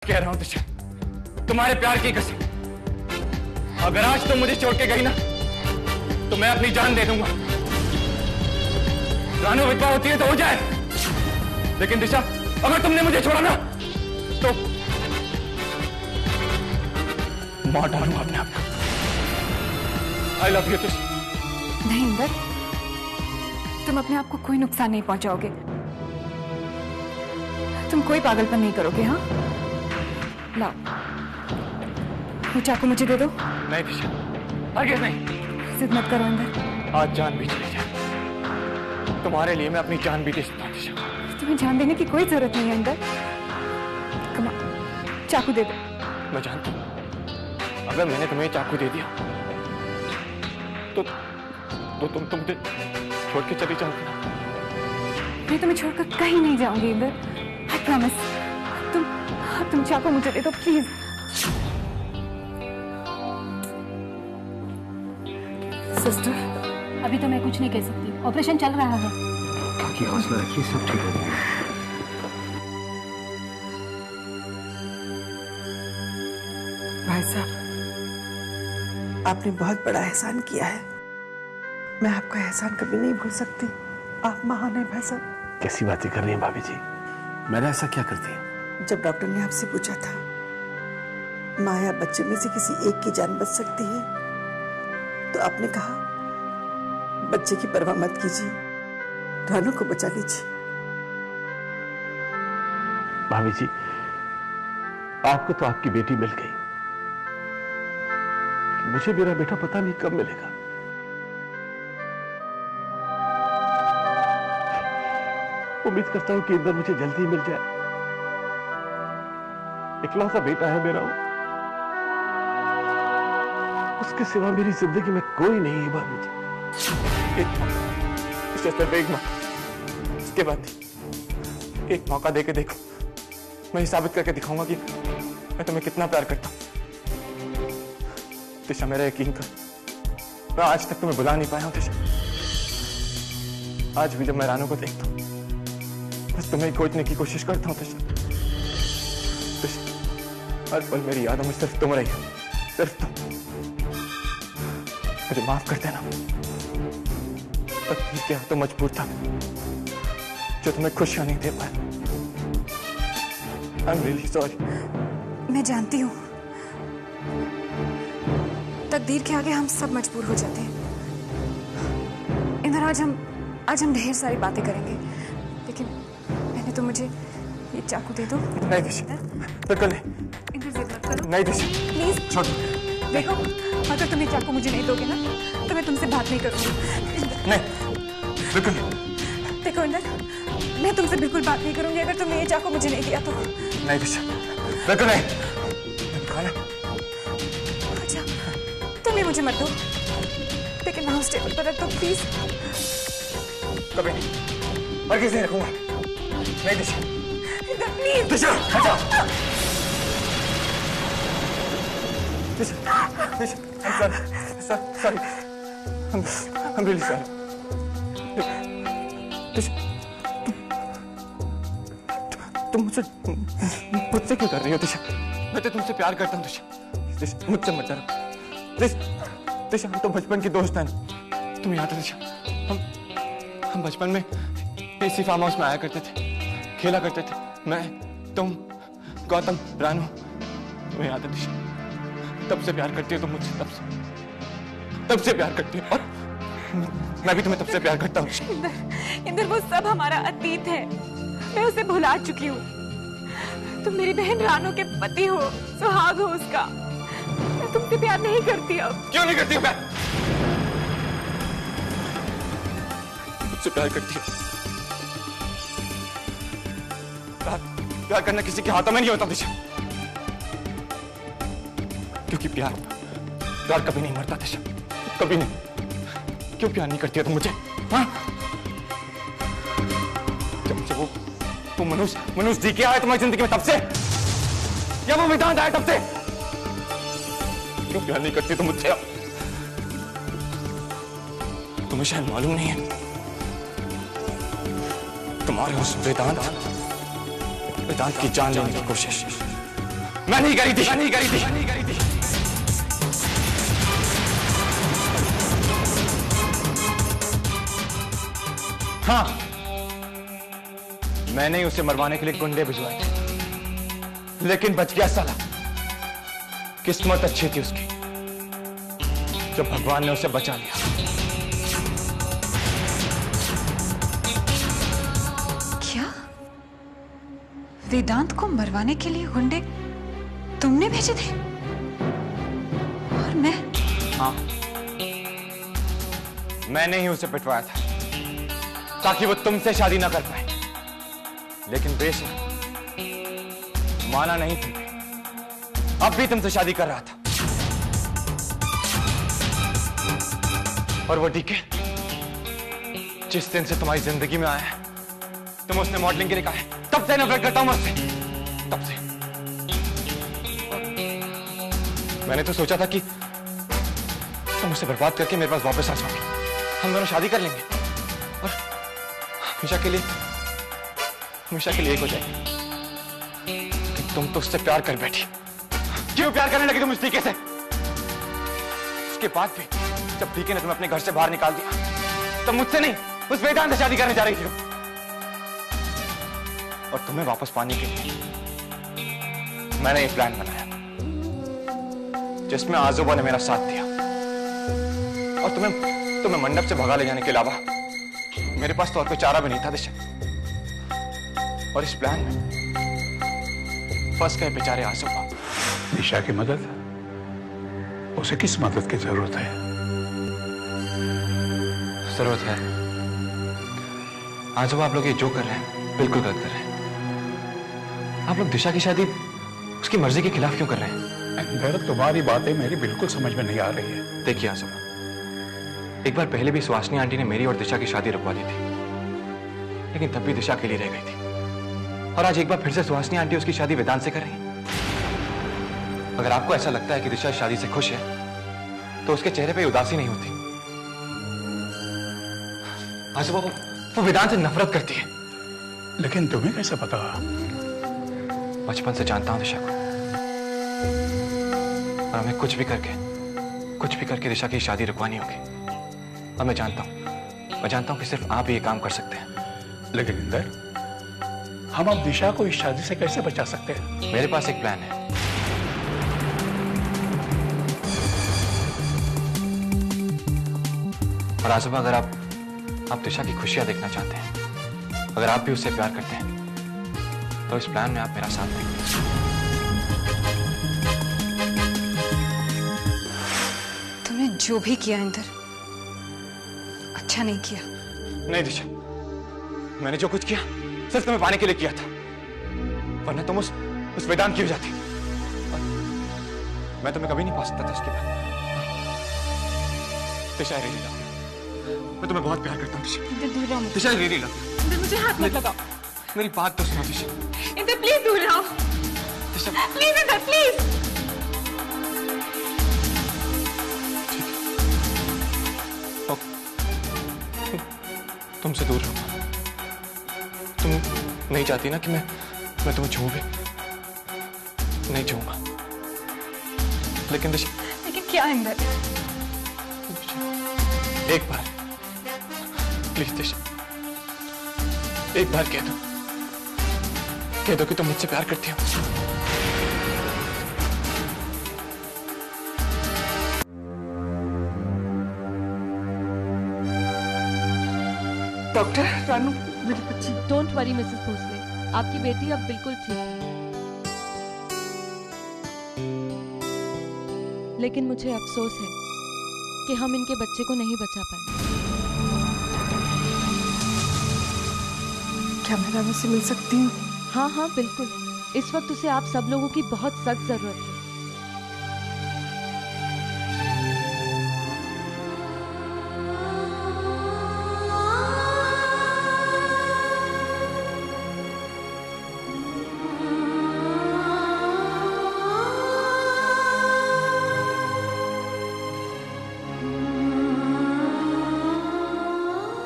कह रहा हूं दिशा, तुम्हारे प्यार की कसम, अगर आज तुम मुझे छोड़ के गई ना तो मैं अपनी जान दे दूंगा। रानू विधवा होती है तो हो जाए, लेकिन दिशा अगर तुमने मुझे छोड़ा ना तो मार डालूंगा अपने आप। आई लव यू दिशा। नहीं इंदर, तुम अपने आप को कोई नुकसान नहीं पहुंचाओगे। तुम कोई पागलपन नहीं करोगे। हाँ, लाओ वो चाकू मुझे दे दो। नहीं दिशा, आगे नहीं। जिद मत करो इंदर। आज जान भी चली जाए, तुम्हारे लिए मैं अपनी जान भी दे सकता हूँ दिशा। तुम्हें जान देने की कोई जरूरत नहीं है इंदर। कमा, चाकू दे दो। मैं जानता हूँ, अगर मैंने तुम्हें चाकू दे दिया तो तुम मुझे छोड़ के चली जाओगी ना। मैं तुम्हें छोड़कर कहीं नहीं जाऊंगी इंदर, आई प्रॉमिस। तुम चाकू मुझे दे दो प्लीज। सिस्टर, अभी तो मैं कुछ नहीं कह सकती, ऑपरेशन चल रहा है। बाकी हौसला रखिए, सब ठीक हो जाएगा। भाई साहब, आपने बहुत बड़ा एहसान किया है। मैं आपका एहसान कभी नहीं भूल सकती। आप महान हैं भाई साहब। कैसी बातें कर रही हैं भाभी जी? मैंने ऐसा क्या कर दिया? जब डॉक्टर ने आपसे पूछा था माँ या बच्चे में से किसी एक की जान बच सकती है, तो आपने कहा बच्चे की परवाह मत कीजिए, रानू को बचा लीजिए। भाभी जी, आपको तो आपकी बेटी मिल गई, मुझे मेरा बेटा पता नहीं कब मिलेगा। उम्मीद करता हूं कि इंदर मुझे जल्दी मिल जाए। इकलौता बेटा है मेरा वो, उसके सिवा मेरी जिंदगी में कोई नहीं है भाभी जी। इसके बाद एक मौका देके देखो, मैं साबित करके दिखाऊंगा कि मैं तुम्हें कितना प्यार करता हूं। दिशा, मेरा यकीन कर, मैं आज तक तुम्हें बुला नहीं पाया हूं दिशा। आज भी जब मैं रानू को देखता हूं बस तुम्हें खोजने की कोशिश करता हूं दिशा। हर पल मेरी यादों में सिर्फ तुम रही हो, सिर्फ तुम। मुझे माफ कर देना, तकदीर के हाथों मजबूर था जो तुम्हें खुशियां नहीं दे पाया। I am really sorry. मैं जानती हूँ तकदीर के आगे हम सब मजबूर हो जाते हैं। इंदर, आज हम ढेर सारी बातें करेंगे, लेकिन पहले तो मुझे ये चाकू दे दो। नहीं दिशा, बिल्कुल नहीं। इंदर, जिद मत करो। नहीं दिशा, प्लीज छोड़। देखो, अगर तुम ये चाकू मुझे नहीं दोगे ना तो मैं तुमसे बात नहीं करूंगी। नहीं, बिल्कुल नहीं। देखो इंदर, मैं तुमसे बिल्कुल बात नहीं करूंगी अगर तुमने ये चाकू मुझे नहीं दिया तो। नहीं दिशा, बिल्कुल नहीं। खाना, अच्छा, तुम ही मुझे मत दो, लेकिन माउस टेबल पर रख दो प्लीज। कभी नहीं, और किसी नहीं रखूंगा। नहीं दिशा, इंदर प्लीज। दिशा, हटा। दिशा, सॉरी, I'm really sorry. दिशा, तुम मुझसे क्यों कर रही हो दिशा? मैं तो तुमसे प्यार करता हूँ दिशा। मुझसे मत डरो दिशा, हम तो बचपन के दोस्त हैं। तुम याद है दिशा, हम बचपन में इसी फार्म हाउस में आया करते थे, खेला करते थे, मैं, तुम, गौतम, रानू। तुम्हें याद है दिशा? तब से प्यार करती हो तुम मुझसे, तब से प्यार करती हो, और मैं भी तुम्हें तब से प्यार करता हूँ। इंदर, वो सब हमारा अतीत है, मैं उसे भुला चुकी हूँ। तुम मेरी बहन रानू के पति हो, सुहाग हो उसका। मैं तुमसे प्यार नहीं करती अब। क्यों नहीं करती प्यार? मुझसे प्यार करती है। प्यार करना किसी के हाथों में नहीं होता दिशा, क्योंकि प्यार कभी नहीं मरता दिशा, कभी नहीं। क्यों प्यार नहीं करती है तुम मुझे? हाँ, जब से वो मनुष्य जी के आया तुम्हारी जिंदगी में तब से, या वो वेदांत आया तब से, क्यों प्यार नहीं करती तुम मुझसे? तुम्हें शायद मालूम नहीं है, तुम्हारे उस वेदांत की जान लेने की कोशिश मैं नहीं करी थी, मैं नहीं करी थी, मैं नहीं करी थी। हाँ, मैंने ही उसे मरवाने के लिए गुंडे भिजवाए थे, लेकिन बच गया साला। किस्मत अच्छी थी उसकी, जब भगवान ने उसे बचा लिया। क्या वेदांत को मरवाने के लिए गुंडे तुमने भेजे थे? और मैं? हाँ, मैंने ही उसे पिटवाया था ताकि वो तुमसे शादी ना कर पाए, लेकिन बेशक माना नहीं तुमने। अब भी तुमसे शादी कर रहा था। और वो डीके जिस दिन से तुम्हारी जिंदगी में आया है, तुम उसने मॉडलिंग के लिए कहा है, तब से नफरत करता हूं मैं उससे, तब से। मैंने तो सोचा था कि तुम उसे बर्बाद करके मेरे पास वापस आ जाओगे, हम दोनों शादी कर लेंगे और हमेशा के लिए एक हो जाएंगे। कि तुम तो उससे प्यार कर बैठी। क्यों प्यार करने लगी तुम उस डीके से? उसके बाद भी जब डीके ने तुम्हें अपने घर से बाहर निकाल दिया, तब मुझसे नहीं, उस वेदांत से शादी करने जा रही थी तुम। और तुम्हें वापस पाने के लिए मैंने एक प्लान बनाया, जिसमें आजोबा ने मेरा साथ दिया। और तुम्हें मंडप से भगा ले जाने के अलावा मेरे पास तो और कोई चारा भी नहीं था दिशा। और इस प्लान में फंस गए बेचारे आजोबा। दिशा की मदद? उसे किस मदद की जरूरत है? जरूरत है आजोबा, आप लोग ये जो कर रहे हैं बिल्कुल गलत कर रहे हैं। आप लोग दिशा की शादी उसकी मर्जी के खिलाफ क्यों कर रहे हैं? अंदर तुम्हारी बातें मेरी बिल्कुल समझ में नहीं आ रही है। देखिए आजोबा, एक बार पहले भी सुहासिनी आंटी ने मेरी और दिशा की शादी रुकवा दी थी, लेकिन तब भी दिशा अकेली रह गई थी। और आज एक बार फिर से सुहासिनी आंटी उसकी शादी वेदांत से कर रही है। अगर आपको ऐसा लगता है कि दिशा शादी से खुश है, तो उसके चेहरे पे उदासी नहीं होती। आजोबा, वो वेदांत से नफरत करती है। लेकिन तुम्हें कैसे पता? बचपन से जानता हूं दिशा को, और हमें कुछ भी करके दिशा की शादी रुकवानी होगी। और मैं जानता हूं कि सिर्फ आप ही ये काम कर सकते हैं। लेकिन इंदर, हम अब दिशा को इस शादी से कैसे बचा सकते हैं? मेरे पास एक प्लान है। और आजोबा, अगर आप दिशा की खुशियां देखना चाहते हैं, अगर आप भी उससे प्यार करते हैं, तो इस प्लान में आप मेरा साथ देंगे। तुमने जो भी किया इंदर, अच्छा नहीं किया। नहीं दिशा, मैंने जो कुछ किया सिर्फ तुम्हें पाने के लिए किया था, वरना तुम उस वेदांत की हो जाती। मैं तुम्हें कभी नहीं पा सकता था उसके बाद। दिशा, I really love you। मैं तुम्हें बहुत प्यार करता हूँ दिशा। इंदर दूर रहो मुझसे। दिशा, I really love you। Inder मुझे हाथ मत लगाओ। मेरी बात तो सुनो दिशा। इंदर प्लीज दूर रहो। दिशा, प्लीज इंदर, प्लीज। तुमसे दूर रहूंगा। तुम नहीं चाहती ना कि मैं तुम्हें छूऊं भी? नहीं छूऊंगा। लेकिन दिशा, लेकिन क्या इंदर? एक बार प्लीज दिशा, एक बार कह दो कि तुम मुझसे प्यार करती हो। डॉक्टर रानू, मेरी बच्ची। डोंट वरी मिसेस भोसले, आपकी बेटी अब बिल्कुल ठीक है। लेकिन मुझे अफसोस है कि हम इनके बच्चे को नहीं बचा पाए। क्या मैं रानू से मिल सकती हूँ? हाँ हाँ बिल्कुल, इस वक्त उसे आप सब लोगों की बहुत सख्त जरूरत है।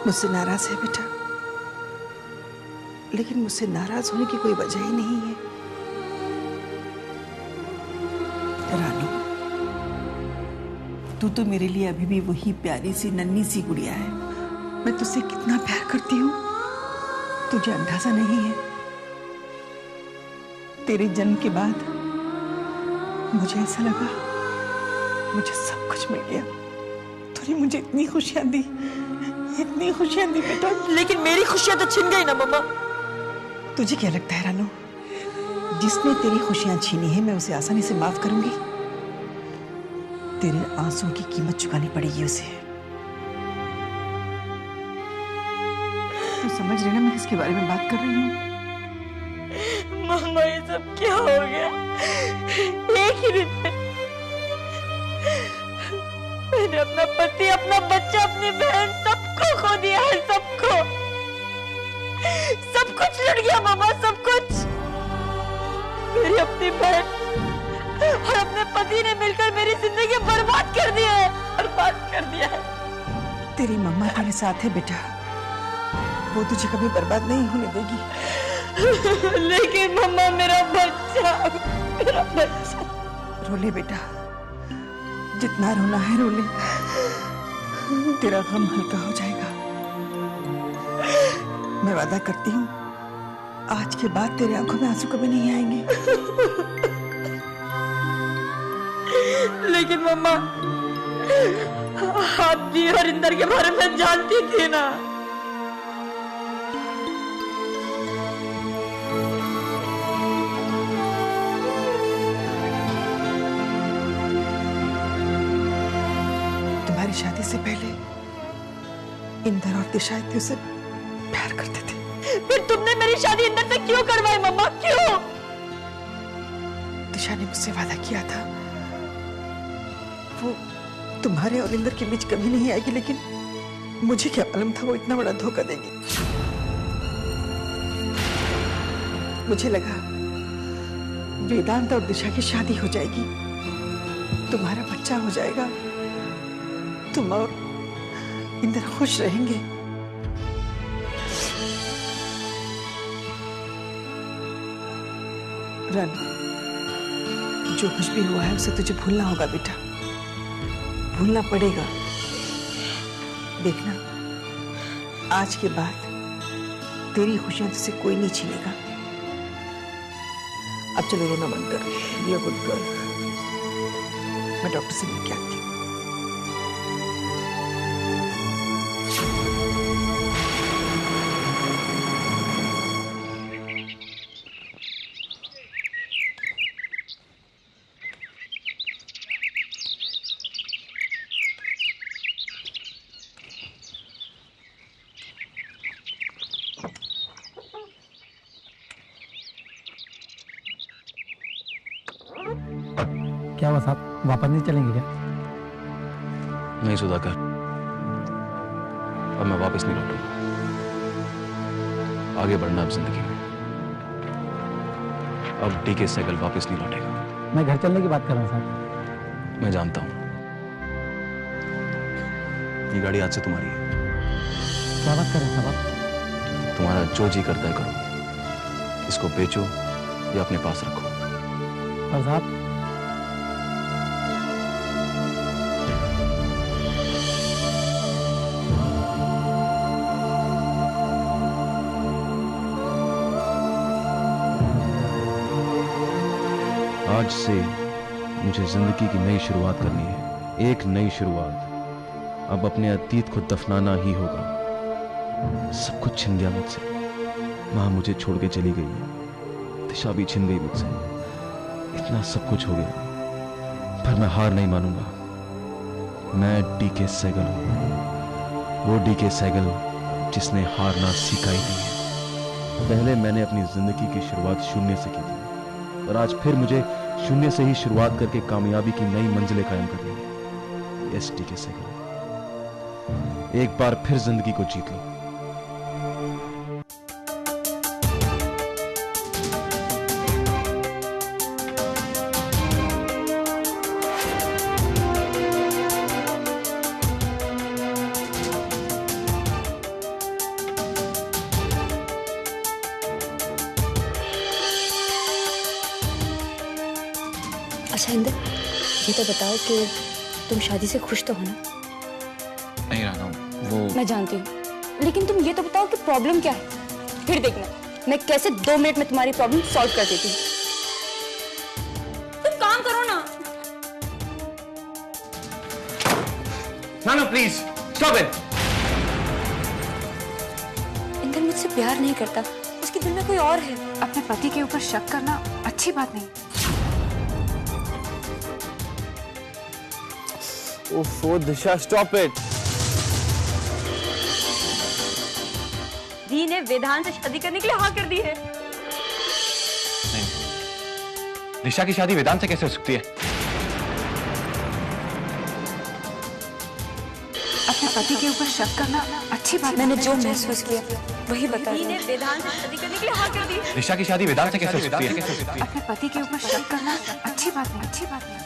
मुझसे नाराज है बेटा, लेकिन मुझसे नाराज होने की कोई वजह ही नहीं है। रानू, तू तो मेरे लिए अभी भी वही प्यारी सी नन्ही सी गुड़िया है। मैं तुझसे कितना प्यार करती हूँ तुझे अंदाजा नहीं है। तेरे जन्म के बाद मुझे ऐसा लगा मुझे सब कुछ मिल गया। तूने मुझे इतनी खुशियां दी बेटा। लेकिन मेरी खुशियां तो छिन गई ना मम्मा। तुझे क्या लगता है रानू, जिसने तेरी खुशियां छीनी है मैं उसे आसानी से माफ करूंगी? तेरे आंसुओं की कीमत चुकानी पड़ेगी उसे। तू समझ रही ना मैं किसके बारे में बात कर रही हूँ? मम्मा ये सब क्या हो गया? एक ही दिन में मैंने अपना पति, अपना बच्चा, अपनी बहन सबको खो दिया है। सबको सब कुछ लुट गया मम्मा, सब कुछ। मेरी अपनी बहन और अपने पति ने मिलकर मेरी जिंदगी बर्बाद कर दिया है, बर्बाद कर दिया है। तेरी मम्मा तेरे साथ है बेटा, वो तुझे कभी बर्बाद नहीं होने देगी। लेकिन मम्मा मेरा बच्चा। रो ले बेटा, जितना रोना है रो ले, तेरा गम हल्का हो जाएगा। मैं वादा करती हूँ आज के बाद तेरे आंखों में आंसू कभी नहीं आएंगे। लेकिन मम्मा आप भी हरिंदर के बारे में जानती थी ना। तुम्हारी शादी से पहले इंदर और दिशा इतने उसे प्यार करते थे। फिर तुमने मेरी शादी इंदर से क्यों करवाई मम्मा, क्यों? दिशा ने मुझसे वादा किया था वो तुम्हारे और इंदर के बीच कभी नहीं आएगी, लेकिन मुझे क्या मालूम था वो इतना बड़ा धोखा देगी। मुझे लगा वेदांत और दिशा की शादी हो जाएगी, तुम्हारा बच्चा हो जाएगा, तुम और इंदर खुश रहेंगे। रानू, जो कुछ भी हुआ है उसे तुझे भूलना होगा बेटा, भूलना पड़ेगा। देखना आज के बाद तेरी खुशियां तुझसे कोई नहीं छीनेगा। अब चलो रोना बंद कर, बी अ गुड गर्ल। मैं डॉक्टर से मिल के आती हूँ। क्या हुआ साहब, वापस नहीं चलेंगे क्या? नहीं सुधाकर, अब मैं वापस नहीं लौटूंगा। आगे बढ़ना अब जिंदगी में। अब डीके सहगल वापस नहीं लौटेगा। मैं घर चलने की बात कर रहा हूँ साहब। मैं जानता हूं, ये गाड़ी आज से तुम्हारी है। क्या बात कर रहे हैं साहब आप? तुम्हारा जो जी करता है करो, इसको बेचो या अपने पास रखो। पर साहब आज से मुझे जिंदगी की नई शुरुआत करनी है, एक नई शुरुआत। अब अपने अतीत को दफनाना ही होगा। सब कुछ छिन गया मुझसे। मां मुझे छोड़ के चली गई है, दिशा भी छिन गई मुझसे। इतना सब कुछ हो गया, पर मैं हार नहीं मानूंगा। मैं डीके सहगल हूं, वो डीके सहगल जिसने हारना सीखा ही नहीं है। पहले मैंने अपनी जिंदगी की शुरुआत शून्य से की थी, और आज फिर मुझे शून्य से ही शुरुआत करके कामयाबी की नई मंजिलें कायम करनी है। यस डीके सहगल, एक बार फिर जिंदगी को जीत लो। अच्छा इंदर, ये तो बताओ कि तुम शादी से खुश तो हो ना? नहीं राना, वो मैं जानती हूँ, लेकिन तुम ये तो बताओ कि प्रॉब्लम क्या है। फिर देखना मैं कैसे 2 मिनट में तुम्हारी प्रॉब्लम सॉल्व कर देती हूँ। तुम काम करो ना। Rana please stop it. Inder मुझसे प्यार नहीं करता, उसके दिल में कोई और है। अपने पति के ऊपर शक करना अच्छी बात नहीं। ओफो दिशा, स्टॉप इट। दी ने वेदांत से शादी करने के लिए हाँ कर दी है। नहीं, दिशा की शादी वेदांत से कैसे हो सकती है? अपने पति के ऊपर शक करना अच्छी बात। मैंने जो महसूस किया वही बता दी रही ने हूँ। वेदांत से शादी करने के लिए हाँ कर दी। दिशा की शादी वेदांत से कैसे हो सकती है? अपने पति के ऊपर शक करना अच्छी बात नहीं, अच्छी बात नहीं।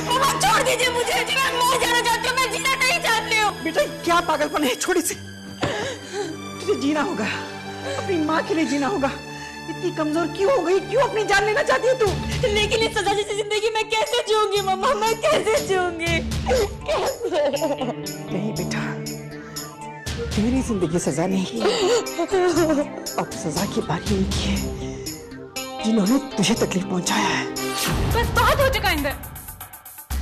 मामा छोड़ दीजिए मुझे, मैं मर जाना चाहती हूँ, मैं जीना नहीं चाहती हूँ। बेटा क्या पागलपन है, छोड़ी से। तुझे जीना होगा, अपनी माँ के लिए जीना होगा। इतनी कमजोर क्यों हो गई, क्यों अपनी जान लेना चाहती है तू? लेकिन इस सजा जैसी जिंदगी मैं कैसे जीऊंगी मम्मा, मैं कैसे जीऊंगी? नहीं बेटा, तेरी जिंदगी सजा नहीं, अब सजा की बारी उनकी है जिन्होंने तुझे तकलीफ पहुंचाया है। बस बहुत हो चुका इंदर।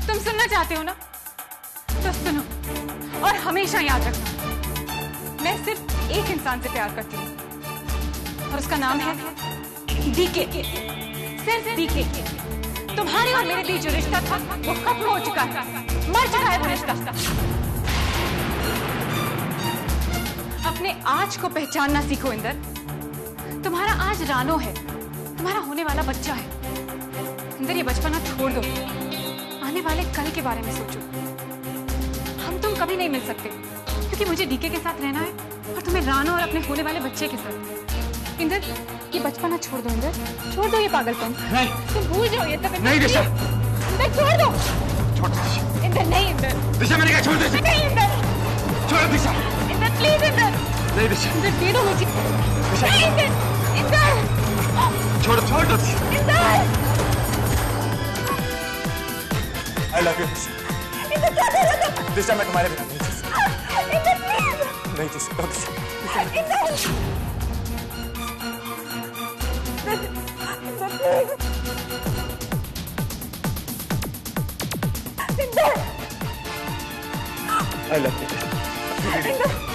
तुम सुनना चाहते हो ना, तो सुनो, और हमेशा याद रखना, मैं सिर्फ एक इंसान से प्यार करती हूँ और उसका नाम है डीके। सिर्फ डीके। तुम्हारे और मेरे बीच जो रिश्ता था वो खत्म हो चुका है, मर चुका है वो रिश्ता। अपने आज को पहचानना सीखो इंदर। तुम्हारा आज रानो है, तुम्हारा होने वाला बच्चा है। इंदर ये बचपना छोड़ दो, आने वाले कल के बारे में सोचो। हम तुम कभी नहीं मिल सकते क्योंकि मुझे डीके के साथ रहना है और तुम्हें रानो और अपने होने वाले बच्चे के साथ। इंदर ये बचपना छोड़ दो, इंदर छोड़ दो ये पागलपन। नहीं, तुम भूल जाओ ये तब। नहीं दिशा, इंदर छोड़ दो। छोड़ दिशा। इंदर नहीं, इंदर दिशा मैंने कहा छोड़ दे। नहीं इंदर, छोड़ दिशा। इंदर प्लीज इंदर। नहीं दिशा, इंदर दे दो मुझे। नहीं इंदर, इंदर छोड़ दो। इंदर। I love you दिशा, मैं तुम्हारे बिना नहीं जी सकता। नहीं जी सकता दिशा। I love you Disha.